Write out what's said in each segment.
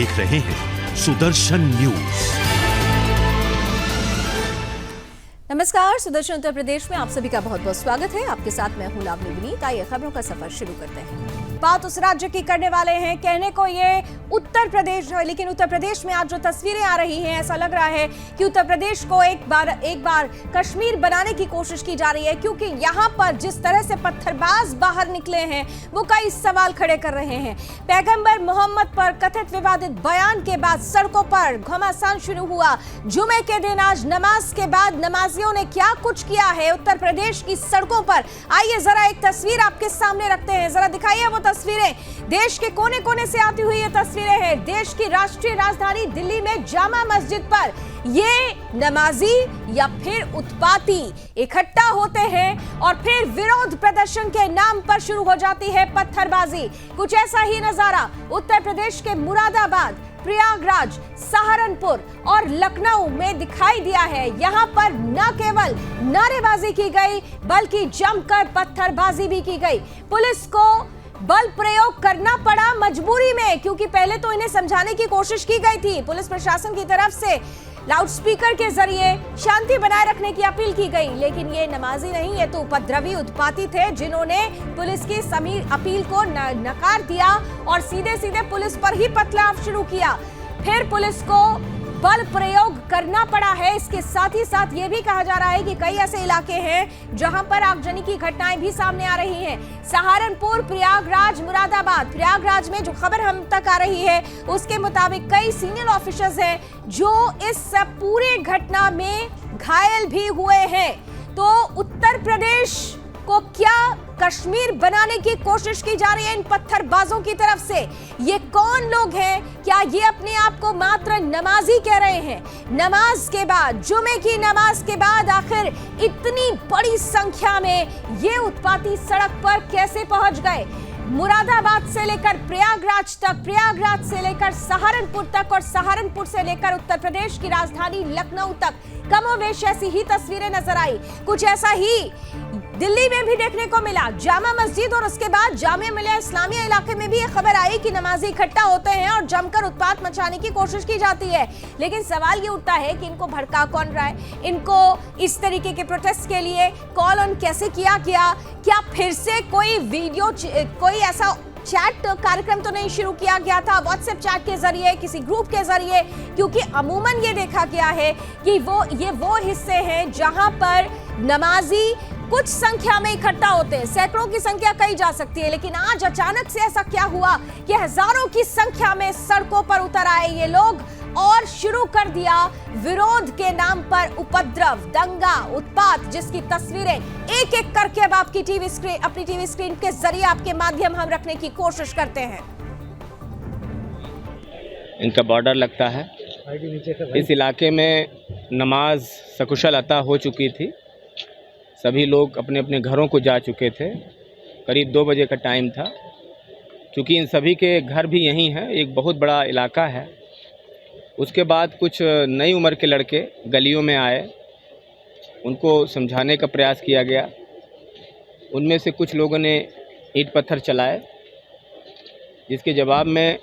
देख रहे हैं सुदर्शन न्यूज। नमस्कार, सुदर्शन उत्तर प्रदेश में आप सभी का बहुत बहुत स्वागत है। आपके साथ मैं हूं लावनी विनीत। आइए खबरों का सफर शुरू करते हैं। बात उस राज्य की करने वाले हैं, कहने को ये उत्तर प्रदेश है, लेकिन उत्तर प्रदेश में आज जो तस्वीरें आ रही हैं, ऐसा लग रहा है कि उत्तर प्रदेश को एक बार कश्मीर बनाने की कोशिश की जा रही है, क्योंकि यहाँ पर जिस तरह से पत्थरबाज बाहर निकले हैं वो कई सवाल खड़े कर रहे हैं। पैगंबर मोहम्मद पर कथित विवादित बयान के बाद सड़कों पर घमासान शुरू हुआ। जुमे के दिन आज नमाज के बाद नमाजियों ने क्या कुछ किया है उत्तर प्रदेश की सड़कों पर, आइए जरा एक तस्वीर आपके सामने रखते हैं। जरा दिखाइए वो तस्वीरें, देश के कोने कोने से आती हुई ये तस्वीरें हैं। देश की राष्ट्रीय राजधानी दिल्ली में जामा मस्जिद पर ये नमाजी या फिर उत्पाती इकट्ठा होते हैं और फिर विरोध प्रदर्शन के नाम पर शुरू हो जाती है पत्थरबाजी। कुछ ऐसा ही नजारा उत्तर प्रदेश के मुरादाबाद, प्रयागराज, सहारनपुर और लखनऊ में दिखाई दिया है। यहाँ पर न केवल नारेबाजी की गई बल्कि जमकर पत्थरबाजी भी की गई। पुलिस को बल प्रयोग करना पड़ा मजबूरी में, क्योंकि पहले तो इन्हें समझाने की कोशिश की गई थी। पुलिस प्रशासन की तरफ से लाउडस्पीकर के जरिए शांति बनाए रखने की अपील की गई, लेकिन ये नमाजी नहीं, ये तो उपद्रवी उत्पाती थे जिन्होंने पुलिस की अपील को नकार दिया और सीधे सीधे पुलिस पर ही पथराव शुरू किया। फिर पुलिस को बल प्रयोग करना पड़ा है। इसके साथ ही साथ ये भी कहा जा रहा है कि कई ऐसे इलाके हैं जहां पर आगजनी की घटनाएं भी सामने आ रही हैं। सहारनपुर, प्रयागराज, मुरादाबाद। प्रयागराज में जो खबर हम तक आ रही है उसके मुताबिक कई सीनियर ऑफिसर्स हैं जो इस पूरे घटना में घायल भी हुए हैं। तो उत्तर प्रदेश को क्या कश्मीर बनाने की कोशिश की जा रही है इन पत्थरबाजों की तरफ से? ये कौन लोग हैं? क्या ये अपने आप को मात्र नमाजी कह रहे हैं? नमाज के बाद, जुमे की नमाज के बाद आखिर इतनी बड़ी संख्या में ये उत्पाती सड़क पर कैसे पहुंच गए? मुरादाबाद से लेकर प्रयागराज तक, प्रयागराज से लेकर सहारनपुर तक और सहारनपुर से लेकर उत्तर प्रदेश की राजधानी लखनऊ तक कमोवेश ऐसी ही तस्वीरें नजर आई। कुछ ऐसा ही दिल्ली में भी देखने को मिला। जामा मस्जिद और उसके बाद जामिया मिलिया इस्लामिया इलाके में भी ये खबर आई कि नमाजी इकट्ठा होते हैं और जमकर उत्पात मचाने की कोशिश की जाती है। लेकिन सवाल ये उठता है कि इनको भड़का कौन रहा है? इनको इस तरीके के प्रोटेस्ट के लिए कॉल ऑन कैसे किया गया? क्या फिर से कोई वीडियो, कोई ऐसा चैट कार्यक्रम तो नहीं शुरू किया गया था व्हाट्सएप चैट के जरिए, किसी ग्रुप के जरिए? क्योंकि अमूमन ये देखा गया है कि ये वो हिस्से हैं जहां पर नमाजी कुछ संख्या में इकट्ठा होते हैं। सैकड़ों की संख्या कही जा सकती है, लेकिन आज अचानक से ऐसा क्या हुआ कि हजारों की संख्या में सड़कों पर उतर आए ये लोग और शुरू कर दिया विरोध के नाम पर उपद्रव, दंगा, उत्पात, जिसकी तस्वीरें एक एक करके अब आपकी अपनी टीवी स्क्रीन के जरिए आपके माध्यम हम रखने की कोशिश करते हैं। इनका बॉर्डर लगता है। इस इलाके में नमाज सकुशल अता हो चुकी थी। सभी लोग अपने अपने घरों को जा चुके थे। करीब 2 बजे का टाइम था। क्योंकि इन सभी के घर भी यहीं हैं, एक बहुत बड़ा इलाका है। उसके बाद कुछ नई उम्र के लड़के गलियों में आए, उनको समझाने का प्रयास किया गया। उनमें से कुछ लोगों ने ईंट पत्थर चलाए, जिसके जवाब में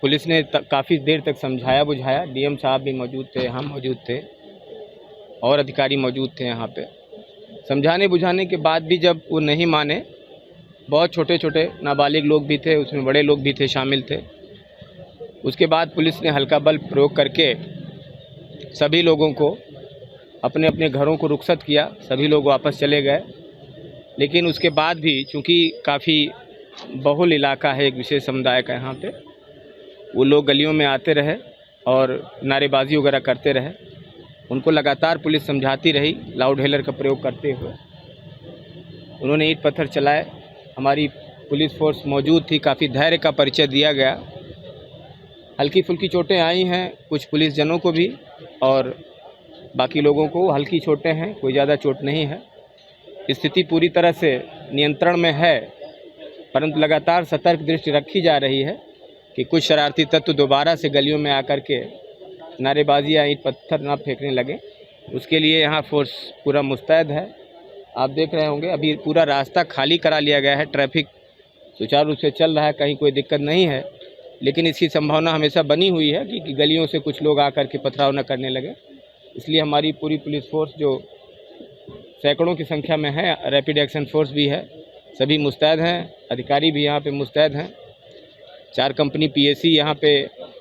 पुलिस ने काफ़ी देर तक समझाया बुझाया। डीएम साहब भी मौजूद थे, हम मौजूद थे और अधिकारी मौजूद थे यहाँ पे। समझाने बुझाने के बाद भी जब वो नहीं माने, बहुत छोटे छोटे नाबालिग लोग भी थे, उसमें बड़े लोग भी थे, शामिल थे। उसके बाद पुलिस ने हल्का बल प्रयोग करके सभी लोगों को अपने अपने घरों को रुखसत किया। सभी लोग वापस चले गए। लेकिन उसके बाद भी चूँकि काफ़ी बहुल इलाका है एक विशेष समुदाय का, यहाँ पे वो लोग गलियों में आते रहे और नारेबाजी वगैरह करते रहे। उनको लगातार पुलिस समझाती रही, लाउड हेलर का प्रयोग करते हुए। उन्होंने ईंट पत्थर चलाए। हमारी पुलिस फोर्स मौजूद थी, काफ़ी धैर्य का परिचय दिया गया। हल्की फुल्की चोटें आई हैं कुछ पुलिस जनों को भी, और बाकी लोगों को हल्की चोटें हैं, कोई ज़्यादा चोट नहीं है। स्थिति पूरी तरह से नियंत्रण में है, परंतु लगातार सतर्क दृष्टि रखी जा रही है कि कुछ शरारती तत्व दोबारा से गलियों में आकर के नारेबाजी या ईंट पत्थर ना फेंकने लगे। उसके लिए यहाँ फोर्स पूरा मुस्तैद है। आप देख रहे होंगे अभी पूरा रास्ता खाली करा लिया गया है। ट्रैफिक सुचारू रूप से चल रहा है, कहीं कोई दिक्कत नहीं है। लेकिन इसकी संभावना हमेशा बनी हुई है कि गलियों से कुछ लोग आकर के पथराव न करने लगे। इसलिए हमारी पूरी पुलिस फोर्स जो सैकड़ों की संख्या में है, रैपिड एक्शन फोर्स भी है, सभी मुस्तैद हैं, अधिकारी भी यहाँ पे मुस्तैद हैं। 4 कंपनी पीएसी यहाँ पे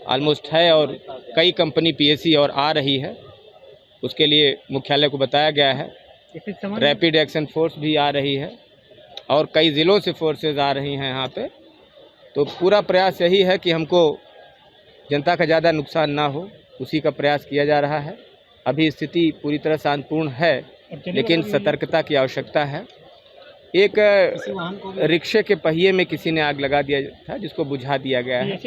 ऑलमोस्ट है और कई कंपनी पीएसी और आ रही है, उसके लिए मुख्यालय को बताया गया है। रैपिड एक्शन फोर्स भी आ रही है और कई ज़िलों से फोर्सेज आ रही हैं यहाँ पे। तो पूरा प्रयास यही है कि हमको जनता का ज़्यादा नुकसान ना हो, उसी का प्रयास किया जा रहा है। अभी स्थिति पूरी तरह शांतिपूर्ण है, लेकिन सतर्कता की आवश्यकता है। एक रिक्शे के पहिए में किसी ने आग लगा दिया था, जिसको बुझा दिया गया है।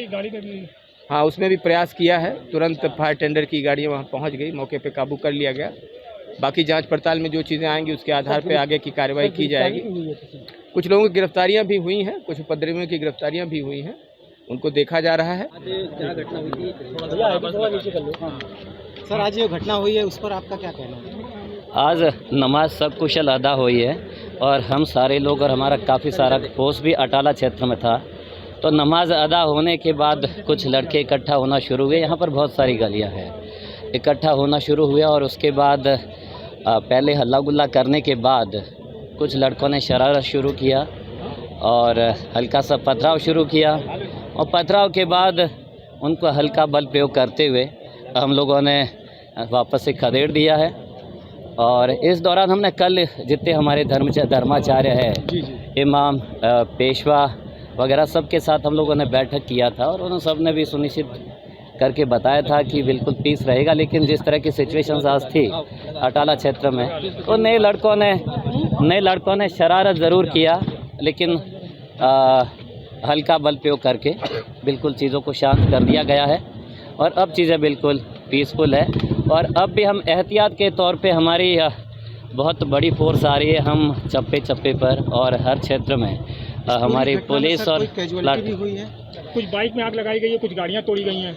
हाँ, उसमें भी प्रयास किया है, तुरंत फायर टेंडर की गाड़ियाँ वहाँ पहुँच गई, मौके पे काबू कर लिया गया। बाकी जांच पड़ताल में जो चीज़ें आएंगी उसके आधार पे आगे की कार्रवाई की जाएगी। कुछ लोगों की गिरफ्तारियां भी हुई हैं, कुछ उपद्रवियों की गिरफ्तारियां भी हुई हैं, उनको देखा जा रहा है। सर, आज ये घटना हुई है, उस पर आपका क्या कहना है? आज नमाज सब कुशल अदा हुई है और हम सारे लोग और हमारा काफ़ी सारा फोर्स भी अटाला क्षेत्र में था। तो नमाज अदा होने के बाद कुछ लड़के इकट्ठा होना शुरू हुए। यहाँ पर बहुत सारी गलियाँ हैं, इकट्ठा होना शुरू हुआ और उसके बाद पहले हल्ला गुल्ला करने के बाद कुछ लड़कों ने शरारत शुरू किया और हल्का सा पथराव शुरू किया और पथराव के बाद उनको हल्का बल प्रयोग करते हुए हम लोगों ने वापस से खदेड़ दिया है। और इस दौरान हमने कल जितने हमारे धर्माचार्य है, इमाम, पेशवा वगैरह सबके साथ हम लोगों ने बैठक किया था और उन सब ने भी सुनिश्चित करके बताया था कि बिल्कुल पीस रहेगा। लेकिन जिस तरह की सिचुएशंस आज थी अटाला क्षेत्र में, तो नए लड़कों ने शरारत ज़रूर किया, लेकिन हल्का बल प्रयोग करके बिल्कुल चीज़ों को शांत कर दिया गया है और अब चीज़ें बिल्कुल पीसफुल है। और अब भी हम एहतियात के तौर पे हमारी बहुत बड़ी फोर्स आ रही है, हम चप्पे चप्पे पर और हर क्षेत्र में हमारी पुलिस और कुछ बाइक में आग लगाई गई है, कुछ गाड़ियाँ तोड़ी गई हैं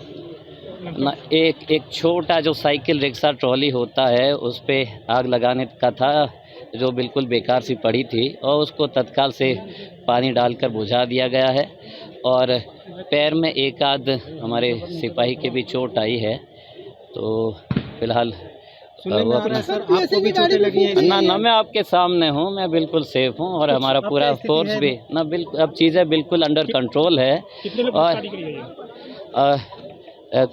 ना। एक छोटा जो साइकिल रिक्शा ट्रॉली होता है उस पे आग लगाने का था, जो बिल्कुल बेकार सी पड़ी थी और उसको तत्काल से पानी डालकर बुझा दिया गया है। और पैर में एक आध हमारे सिपाही के भी चोट आई है, तो फिलहाल वो अपना आपको भी चोटें लगी हैं? ना मैं आपके सामने हूँ, मैं बिल्कुल सेफ हूँ और हमारा पूरा फोर्स भी ना बिल्कुल, अब चीज़ें बिल्कुल अंडर कंट्रोल है। और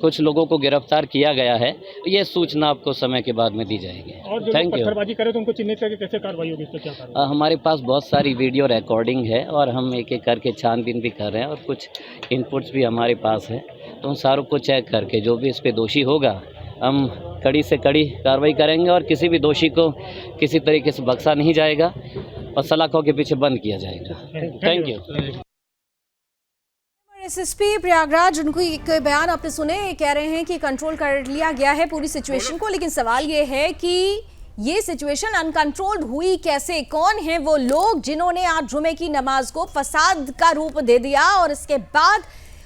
कुछ लोगों को गिरफ्तार किया गया है, ये सूचना आपको समय के बाद में दी जाएगी। Thank you. पत्थरबाजी करे तो उनको चिन्हित करके कैसे कार्रवाई होगी, इस पर क्या कार्रवाई? हमारे पास बहुत सारी वीडियो रिकॉर्डिंग है और हम एक एक करके छानबीन भी कर रहे हैं और कुछ इनपुट्स भी हमारे पास है, तो उन सारों को चेक करके जो भी इस पर दोषी होगा हम कड़ी से कड़ी कार्रवाई करेंगे और किसी भी दोषी को किसी तरीके से बख्शा नहीं जाएगा और सलाखों के पीछे बंद किया जाएगा। Thank you. एसएसपी प्रयागराज, उनको एक बयान आपने सुने, कह रहे हैं कि कंट्रोल कर लिया गया है पूरी सिचुएशन को, लेकिन सवाल ये है कि ये सिचुएशन अनकंट्रोल्ड हुई कैसे? कौन है वो लोग जिन्होंने आज जुमे की नमाज को फसाद का रूप दे दिया और इसके बाद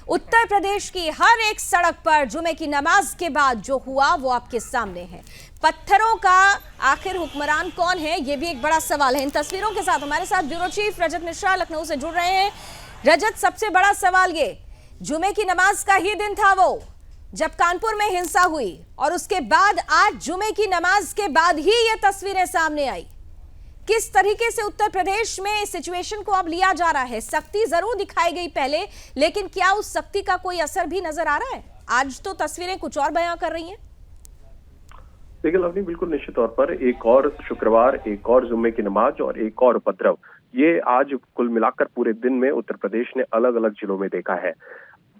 उत्तर प्रदेश की हर एक सड़क पर जुमे की नमाज के बाद जो हुआ वो आपके सामने है। पत्थरों का आखिर हुक्मरान कौन है, ये भी एक बड़ा सवाल है। इन तस्वीरों के साथ हमारे साथ ब्यूरो चीफ रजत मिश्रा लखनऊ से जुड़ रहे हैं। रजत, सबसे बड़ा सवाल ये, जुमे की नमाज का ही दिन था वो जब कानपुर में हिंसा हुई और उसके बाद आज जुमे की नमाज के बाद ही ये तस्वीरें सामने आई। किस तरीके से उत्तर प्रदेश में इस सिचुएशन को अब लिया जा रहा है? सख्ती जरूर दिखाई गई पहले, लेकिन क्या उस सख्ती का कोई असर भी नजर आ रहा है? आज तो तस्वीरें कुछ और बयां कर रही हैं। देखिए लवनी, बिल्कुल निश्चित तौर पर एक और शुक्रवार, एक और जुम्मे की नमाज और एक और उपद्रव, ये आज कुल मिलाकर पूरे दिन में उत्तर प्रदेश ने अलग अलग जिलों में देखा है।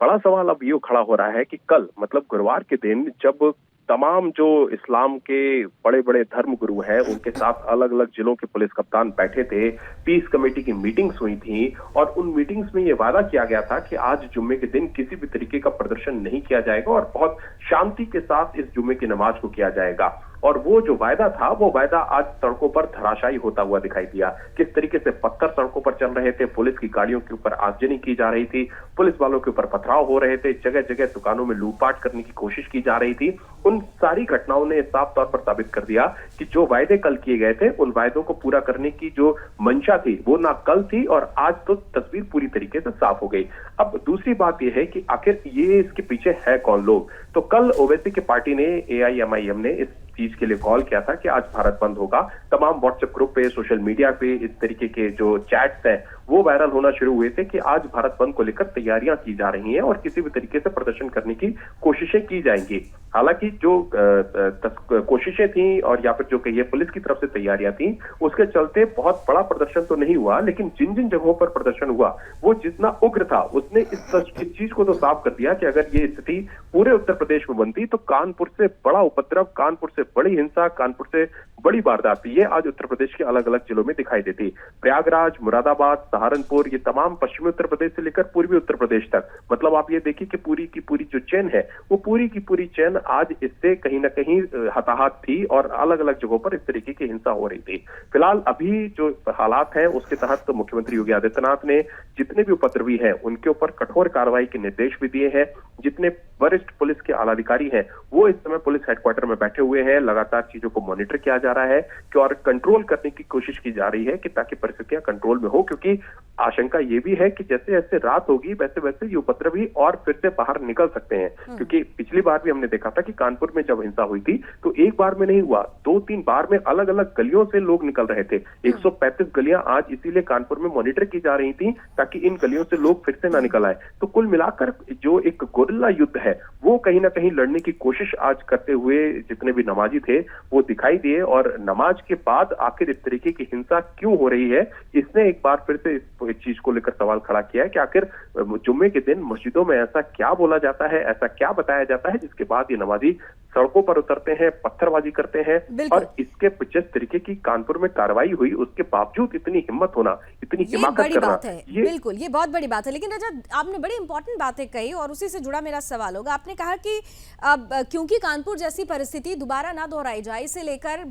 बड़ा सवाल अब ये खड़ा हो रहा है कि कल मतलब गुरुवार के दिन जब तमाम जो इस्लाम के बड़े बड़े धर्म गुरु हैं उनके साथ अलग अलग जिलों के पुलिस कप्तान बैठे थे, पीस कमेटी की मीटिंग्स हुई थी और उन मीटिंग्स में ये वादा किया गया था कि आज जुम्मे के दिन किसी भी तरीके का प्रदर्शन नहीं किया जाएगा और बहुत शांति के साथ इस जुम्मे की नमाज को किया जाएगा। और वो जो वायदा था वो वायदा आज सड़कों पर धराशायी होता हुआ दिखाई दिया। किस तरीके से पत्थर सड़कों पर चल रहे थे, पुलिस की गाड़ियों के ऊपर आगजनी की जा रही थी, पुलिस वालों के ऊपर पथराव हो रहे थे, जगह जगह दुकानों में लूटपाट करने की कोशिश की जा रही थी उन सारी घटनाओं ने साफ तौर पर साबित कर दिया कि जो वायदे कल किए गए थे उन वायदों को पूरा करने की जो मंशा थी वो ना कल थी और आज तो तस्वीर पूरी तरीके से साफ हो गई। अब दूसरी बात यह है कि आखिर ये इसके पीछे है कौन लोग। तो कल ओवैसी की पार्टी ने, AIMIM ने इस चीज के लिए कॉल किया था कि आज भारत बंद होगा। तमाम व्हाट्सएप ग्रुप पे, सोशल मीडिया पे इस तरीके के जो चैट्स हैं वो वायरल होना शुरू हुए थे कि आज भारत बंद को लेकर तैयारियां की जा रही हैं और किसी भी तरीके से प्रदर्शन करने की कोशिशें की जाएंगी। हालांकि जो कोशिशें थी और या फिर जो कहिए पुलिस की तरफ से तैयारियां थी उसके चलते बहुत बड़ा प्रदर्शन तो नहीं हुआ, लेकिन जिन जिन जगहों पर प्रदर्शन हुआ वो जितना उग्र था उसने इस चीज को तो साफ कर दिया कि अगर ये स्थिति पूरे उत्तर प्रदेश में बनती तो कानपुर से बड़ा उपद्रव, कानपुर से बड़ी हिंसा, कानपुर से बड़ी वारदात ये आज उत्तर प्रदेश के अलग अलग जिलों में दिखाई देती। प्रयागराज, मुरादाबाद, सहारनपुर, ये तमाम पश्चिमी उत्तर प्रदेश से लेकर पूर्वी उत्तर प्रदेश तक, मतलब आप ये देखिए कि पूरी की पूरी जो चेन है वो पूरी की पूरी चेन आज इससे कहीं ना कहीं हताहत थी और अलग अलग जगहों पर इस तरीके की हिंसा हो रही थी। फिलहाल अभी जो हालात हैं उसके तहत तो मुख्यमंत्री योगी आदित्यनाथ ने जितने भी उपद्रवी हैं उनके ऊपर कठोर कार्रवाई के निर्देश भी दिए हैं। जितने वरिष्ठ पुलिस के आला अधिकारी हैं वो इस समय पुलिस हेडक्वार्टर में बैठे हुए हैं, लगातार चीजों को मॉनिटर किया जा रहा है कि और कंट्रोल करने की कोशिश की जा रही है कि ताकि परिस्थितियां कंट्रोल में हो, क्योंकि आशंका ये भी है कि जैसे जैसे रात होगी वैसे वैसे ये उपद्रवी और फिर से बाहर निकल सकते हैं। क्योंकि पिछली बार भी हमने देखा था कि कानपुर में जब हिंसा हुई थी तो एक बार में नहीं हुआ, 2-3 बार में अलग अलग गलियों से लोग निकल रहे थे। 135 गलियां आज इसीलिए कानपुर में मॉनिटर की जा रही थी ताकि इन गलियों से लोग फिर से ना निकल आए। तो कुल मिलाकर जो एक गोरिल्ला युद्ध है वो कहीं ना कहीं लड़ने की कोशिश आज करते हुए जितने भी नमाजी थे वो दिखाई दिए। और नमाज के बाद आखिर इस तरीके की हिंसा क्यों हो रही है, इसने एक बार फिर से इस चीज को लेकर सवाल खड़ा किया है कि आखिर जुम्मे के दिन मस्जिदों में ऐसा क्या बोला जाता है, ऐसा क्या बताया जाता है जिसके बाद ये नमाजी सड़कों पर उतरते हैं, पत्थरबाजी करते हैं। और इसके जिस तरीके की कानपुर में कार्रवाई हुई उसके बावजूद इतनी हिम्मत होना, इतनी हिमाकत करना, ये बिल्कुल ये बहुत बड़ी बात है। लेकिन रजत, आपने बड़ी इंपॉर्टेंट बातें कही और उसी से जुड़ा मेरा सवाल होगा। आपने कहा कि अब क्योंकि कानपुर जैसी परिस्थिति दोबारा ना दोहराई जाए इसे लेकर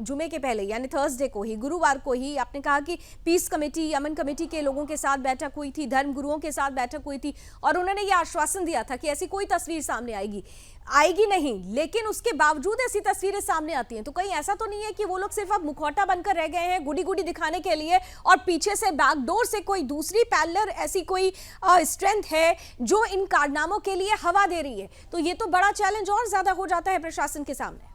जुमे के पहले यानी थर्सडे को ही, गुरुवार को ही आपने कहा कि पीस कमेटी, अमन कमेटी के लोगों के साथ बैठक हुई थी, धर्म गुरुओं के साथ बैठक हुई थी और उन्होंने ये आश्वासन दिया था कि ऐसी कोई तस्वीर सामने आएगी नहीं। लेकिन उसके बावजूद ऐसी तस्वीरें सामने आती हैं तो कहीं ऐसा तो नहीं है कि वो लोग सिर्फ अब मुखौटा बनकर रह गए हैं गुडी गुडी दिखाने के लिए और पीछे से बैकडोर से कोई दूसरी पैरेलल ऐसी कोई स्ट्रेंथ है जो इन कारनामों के लिए हवा दे रही है। तो ये तो बड़ा चैलेंज और ज्यादा हो जाता है प्रशासन के सामने।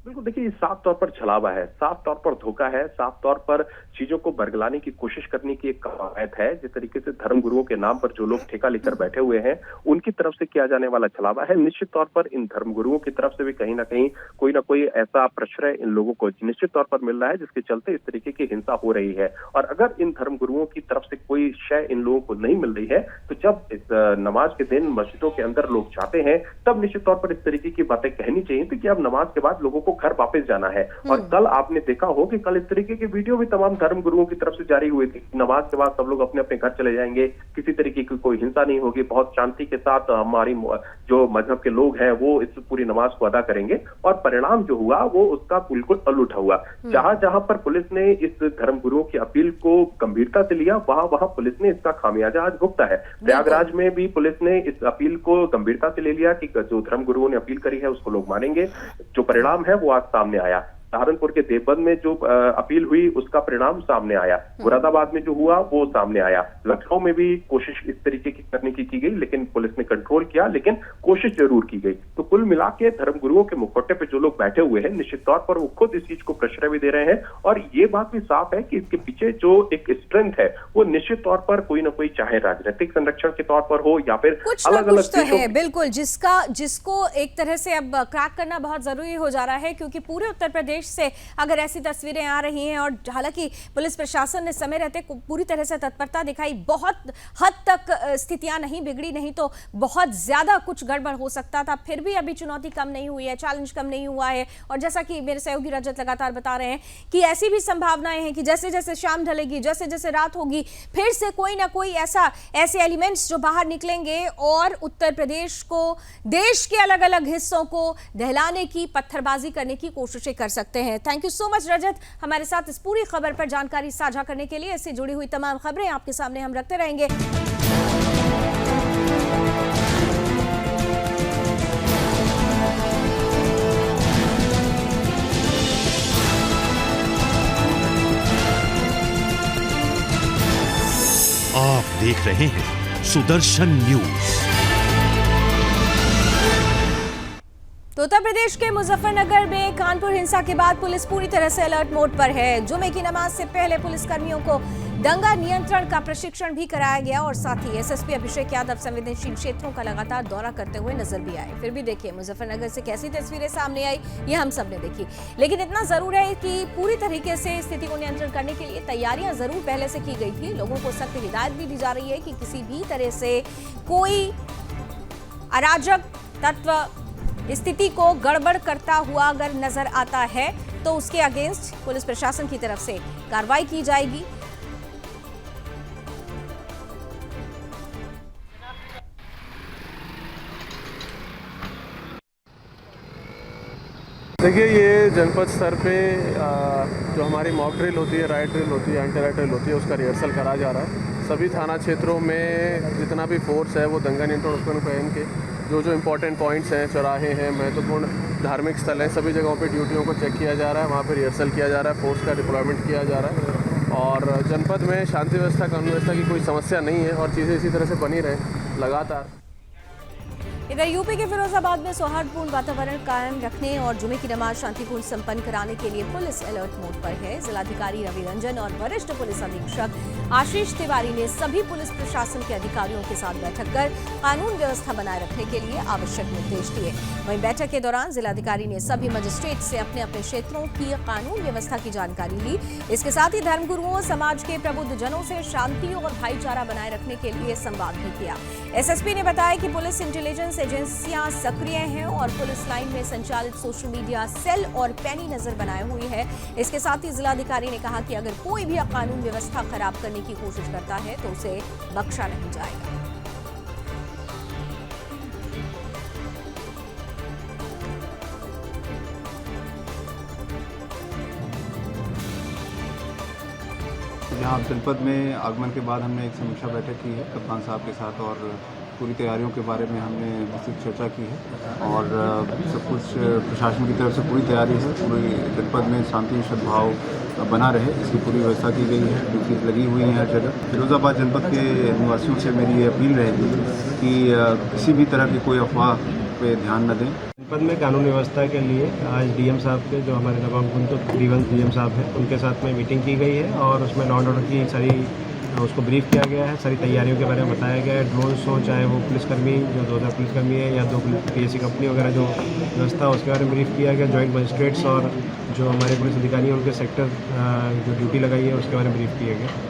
बिल्कुल, देखिए साफ तौर पर छलावा है, साफ तौर पर धोखा है, साफ तौर पर चीजों को बरगलाने की कोशिश करने की एक कवायद है। जिस तरीके से धर्म गुरुओं के नाम पर जो लोग ठेका लेकर बैठे हुए हैं उनकी तरफ से किया जाने वाला छलावा है। निश्चित तौर पर इन धर्म गुरुओं की तरफ से भी कहीं ना कहीं कोई ना कोई ऐसा प्रश्रय इन लोगों को निश्चित तौर पर मिल रहा है जिसके चलते इस तरीके की हिंसा हो रही है। और अगर इन धर्म गुरुओं की तरफ से कोई शय इन लोगों को नहीं मिल रही है तो जब इस नमाज के दिन मस्जिदों के अंदर लोग जाते हैं तब निश्चित तौर पर इस तरीके की बातें कहनी चाहिए थी कि अब नमाज के बाद लोगों को घर वापस जाना है। और कल आपने देखा हो कि कल इस तरीके की वीडियो भी तमाम धर्म गुरुओं की तरफ से जारी हुई थी। नमाज के बाद सब लोग अपने अपने घर चले जाएंगे, किसी तरीके की कोई हिंसा नहीं होगी, बहुत शांति के साथ हमारी जो मजहब के लोग हैं वो इस पूरी नमाज को अदा करेंगे। और परिणाम जो हुआ वो उसका बिल्कुल अलूठा हुआ। जहां जहां पर पुलिस ने इस धर्म गुरुओं की अपील को गंभीरता से लिया वहां वहां पुलिस ने इसका खामियाजा आज भुगता है। प्रयागराज में भी पुलिस ने इस अपील को गंभीरता से ले लिया कि जो धर्म गुरुओं ने अपील करी है उसको लोग मानेंगे। जो परिणाम है वो आज सामने आया। सहारनपुर के देवबंद में जो अपील हुई उसका परिणाम सामने आया। मुरादाबाद में जो हुआ वो सामने आया। लखनऊ में भी कोशिश इस तरीके की करने की गई लेकिन पुलिस ने कंट्रोल किया, लेकिन कोशिश जरूर की गई। तो कुल मिला के धर्म गुरुओं के मुखौटे पे जो लोग बैठे हुए हैं निश्चित तौर पर वो खुद इस चीज को प्रश्रय भी दे रहे हैं। और ये बात भी साफ है कि इसके पीछे जो एक स्ट्रेंथ है वो निश्चित तौर पर कोई ना कोई, चाहे राजनीतिक संरक्षण के तौर पर हो या फिर अलग अलग तो है। बिल्कुल, जिसको एक तरह से अब क्रैक करना बहुत जरूरी हो जा रहा है क्योंकि पूरे उत्तर प्रदेश से अगर ऐसी तस्वीरें आ रही हैं और हालांकि पुलिस प्रशासन ने समय रहते पूरी तरह से तत्परता दिखाई, बहुत हद तक स्थितियां नहीं बिगड़ी, नहीं तो बहुत ज्यादा कुछ गड़बड़ हो सकता था। फिर भी अभी चुनौती कम नहीं हुई है, चैलेंज कम नहीं हुआ है। और जैसा कि मेरे सहयोगी रजत लगातार बता रहे हैं कि ऐसी भी संभावनाएं हैं कि जैसे जैसे शाम ढलेगी, जैसे जैसे रात होगी, फिर से कोई ना कोई ऐसे एलिमेंट्स जो बाहर निकलेंगे और उत्तर प्रदेश को, देश के अलग अलग हिस्सों को दहलाने की, पत्थरबाजी करने की कोशिशें कर सकते हैं। थैंक यू सो मच रजत, हमारे साथ इस पूरी खबर पर जानकारी साझा करने के लिए। इससे जुड़ी हुई तमाम खबरें आपके सामने हम रखते रहेंगे। देख रहे हैं सुदर्शन न्यूज। तो उत्तर प्रदेश के मुजफ्फरनगर में कानपुर हिंसा के बाद पुलिस पूरी तरह से अलर्ट मोड पर है। जुमे की नमाज से पहले पुलिसकर्मियों को दंगा नियंत्रण का प्रशिक्षण भी कराया गया और साथ ही एसएसपी अभिषेक यादव संवेदनशील क्षेत्रों का लगातार दौरा करते हुए नजर भी आए। फिर भी देखिए मुजफ्फरनगर से कैसी तस्वीरें सामने आई, ये हम सब ने देखी। लेकिन इतना जरूर है कि पूरी तरीके से स्थिति को नियंत्रण करने के लिए तैयारियां जरूर पहले से की गई थी। लोगों को सख्त हिदायत भी दी जा रही है कि किसी भी तरह से कोई अराजक तत्व स्थिति को गड़बड़ करता हुआ अगर नजर आता है तो उसके अगेंस्ट पुलिस प्रशासन की तरफ से कार्रवाई की जाएगी। देखिए, ये जनपद स्तर पे जो हमारी मॉक ड्रिल होती है, राइट ड्रिल होती है, एंटी राइट ड्रिल होती है, उसका रिहर्सल करा जा रहा है। सभी थाना क्षेत्रों में जितना भी फोर्स है वो दंगा नियंत्रण उपकरण पहन के जो इम्पोर्टेंट पॉइंट्स हैं, चौराहे हैं, महत्वपूर्ण धार्मिक स्थल हैं, सभी जगहों पे ड्यूटियों को चेक किया जा रहा है। वहाँ पे रिहर्सल किया जा रहा है, फोर्स का डिप्लॉयमेंट किया जा रहा है और जनपद में शांति व्यवस्था, कानून व्यवस्था की कोई समस्या नहीं है और चीज़ें इसी तरह से बनी रहे लगातार। इधर यूपी के फिरोजाबाद में सौहार्दपूर्ण वातावरण कायम रखने और जुमे की नमाज शांतिपूर्ण संपन्न कराने के लिए पुलिस अलर्ट मोड पर है। जिलाधिकारी रवि रंजन और वरिष्ठ पुलिस अधीक्षक आशीष तिवारी ने सभी पुलिस प्रशासन के अधिकारियों के साथ बैठक कर कानून व्यवस्था बनाए रखने के लिए आवश्यक निर्देश दिए। वहीं बैठक के दौरान जिलाधिकारी ने सभी मजिस्ट्रेट से अपने अपने क्षेत्रों की कानून व्यवस्था की जानकारी ली। इसके साथ ही धर्मगुरुओं, समाज के प्रबुद्ध जनों से शांति और भाईचारा बनाए रखने के लिए संवाद भी किया। एसएसपी ने बताया कि पुलिस इंटेलिजेंस एजेंसियां सक्रिय हैं और पुलिस लाइन में संचालित सोशल मीडिया सेल और पैनी नजर बनाए हुई है। इसके साथ ही जिलाधिकारी ने कहा कि अगर कोई भी कानून व्यवस्था खराब करने की कोशिश करता है तो उसे बख्शा नहीं जाएगा। यहाँ जनपद में आगमन के बाद हमने एक समीक्षा बैठक की है कप्तान साहब के साथ और पूरी तैयारियों के बारे में हमने विस्तृत चर्चा की है और सब कुछ प्रशासन की तरफ से पूरी तैयारी है। पूरी जनपद में शांति सद्भाव बना रहे, इसकी पूरी व्यवस्था की गई है। ड्यूटीज लगी हुई हैं हर जगह। फिरोजाबाद जनपद के निवासियों से मेरी ये अपील रहेगी कि किसी भी तरह की कोई अफवाह पे ध्यान न दें। जनपद में कानून व्यवस्था के लिए आज डीएम साहब के, जो हमारे नवांकुंत डीएम साहब हैं, उनके साथ में मीटिंग की गई है और उसमें लॉ एंड ऑर्डर की सारी उसको ब्रीफ किया गया है। सारी तैयारियों के बारे में बताया गया है। ड्रोन्स हो, चाहे वो पुलिसकर्मी जो 2000 पुलिसकर्मी है या 2 पीएससी कंपनी वगैरह जो व्यवस्था, उसके बारे में ब्रीफ किया गया। जॉइंट मजिस्ट्रेट्स और जो हमारे पुलिस अधिकारी हैं उनके सेक्टर जो ड्यूटी लगाई है उसके बारे में ब्रीफ किया गया।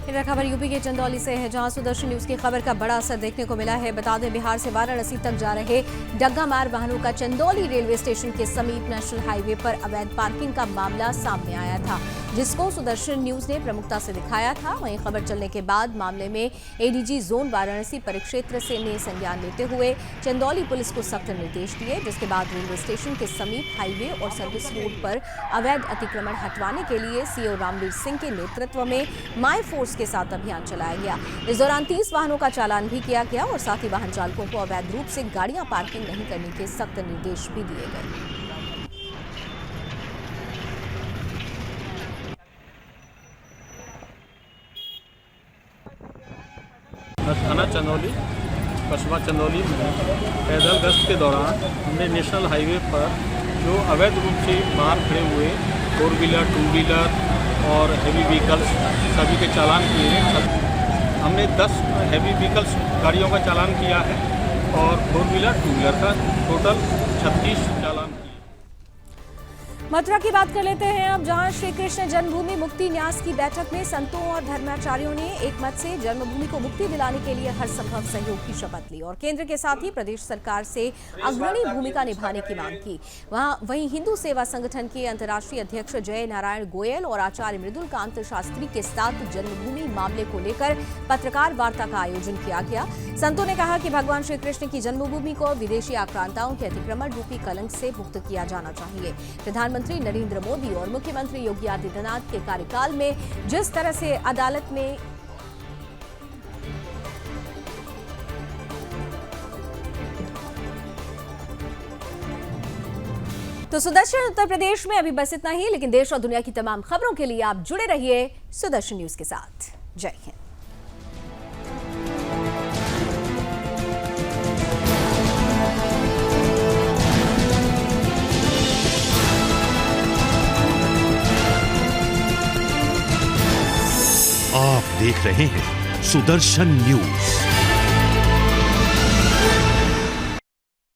इधर खबर यूपी के चंदौली से है, जहां सुदर्शन न्यूज की खबर का बड़ा असर देखने को मिला है। बता दें, बिहार से वाराणसी तक जा रहे डग्गा मार वाहनों का चंदौली रेलवे स्टेशन के समीप नेशनल हाईवे पर अवैध पार्किंग का मामला सामने आया था, जिसको सुदर्शन न्यूज ने प्रमुखता से दिखाया था। वहीं खबर चलने के बाद मामले में एडीजी जोन वाराणसी परिक्षेत्र से ने संज्ञान लेते हुए चंदौली पुलिस को सख्त निर्देश दिए, जिसके बाद रेलवे स्टेशन के समीप हाईवे और सर्विस रोड पर अवैध अतिक्रमण हटवाने के लिए सीओ रामवीर सिंह के नेतृत्व में माई फोर्स के साथ अभियान चलाया गया। इस दौरान 30 वाहनों का चालान भी किया गया और साथ ही वाहन चालकों को अवैध रूप से गाड़ियां पार्किंग नहीं करने के सख्त निर्देश भी दिए गए। थाना चंदौली, कस्बा चंदौली में पैदल गश्त के दौरान हमने नेशनल हाईवे पर जो अवैध रूप से बाहर खड़े हुए 4 व्हीलर, 2 व्हीलर और हैवी व्हीकल्स सभी के चालान किए हैं। हमने 10 हैवी व्हीकल्स गाड़ियों का चालान किया है और 4 व्हीलर, 2 व्हीलर का टोटल 36 चालान किए। मथुरा की बात कर लेते हैं अब, जहां श्री कृष्ण जन्मभूमि मुक्ति न्यास की बैठक में संतों और धर्माचार्यों ने एक मत से जन्मभूमि को मुक्ति दिलाने के लिए हर संभव सहयोग की शपथ ली और केंद्र के साथ ही प्रदेश सरकार से अग्रणी भूमिका निभाने की मांग की। वहीं हिंदू सेवा संगठन के अंतर्राष्ट्रीय अध्यक्ष जय नारायण गोयल और आचार्य मृदुलकांत शास्त्री के साथ जन्मभूमि मामले को लेकर पत्रकार वार्ता का आयोजन किया गया। संतों ने कहा कि भगवान श्री कृष्ण की जन्मभूमि को विदेशी आक्रांताओं के अतिक्रमण रूपी कलंक से मुक्त किया जाना चाहिए। प्रधानमंत्री नरेंद्र मोदी और मुख्यमंत्री योगी आदित्यनाथ के कार्यकाल में जिस तरह से अदालत में तो सुदर्शन उत्तर प्रदेश में अभी बस इतना ही, लेकिन देश और दुनिया की तमाम खबरों के लिए आप जुड़े रहिए सुदर्शन न्यूज के साथ। जय हिंद। आप देख रहे हैं सुदर्शन न्यूज।